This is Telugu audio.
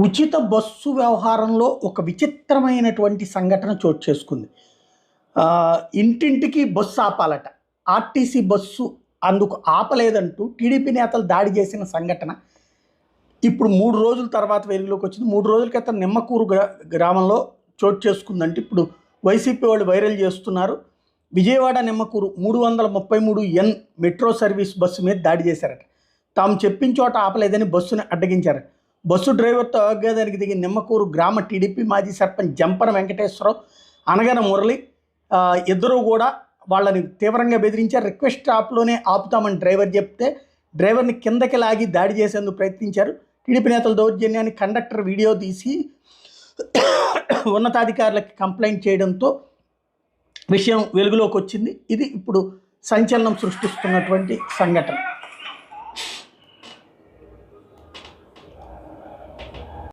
ఉచిత బస్సు వ్యవహారంలో ఒక విచిత్రమైనటువంటి సంఘటన చోటు చేసుకుంది. ఇంటింటికి బస్సు ఆపాలట. ఆర్టీసీ బస్సు అందుకు ఆపలేదంటూ టీడీపీ నేతలు దాడి చేసిన సంఘటన ఇప్పుడు 3 రోజుల తర్వాత వెలుగులోకి వచ్చింది. 3 రోజుల క్రితం నిమ్మకూరు గ్రామంలో చోటు చేసుకుందంటే ఇప్పుడు వైసీపీ వాళ్ళు వైరల్ చేస్తున్నారు. Vijayawada Nimmakuru 333N metro service bus మీద దాడి చేశారట. తాము చెప్పిన చోట ఆపలేదని బస్సును అడ్డగించారు. బస్సు డ్రైవర్తో అగాధానికి దిగిన నిమ్మకూరు గ్రామ టీడీపీ మాజీ సర్పంచ్ జంపన వెంకటేశ్వరరావు, అనగన మురళి ఇద్దరూ కూడా వాళ్ళని తీవ్రంగా బెదిరించారు. రిక్వెస్ట్ స్టాప్లోనే ఆపుతామని డ్రైవర్ చెప్తే డ్రైవర్ని కిందకి లాగి దాడి చేసేందుకు ప్రయత్నించారు. టీడీపీ నేతల దౌర్జన్యాన్ని కండక్టర్ వీడియో తీసి ఉన్నతాధికారులకి కంప్లైంట్ చేయడంతో విషయం వెలుగులోకి వచ్చింది. ఇది ఇప్పుడు సంచలనం సృష్టిస్తున్నటువంటి సంఘటన.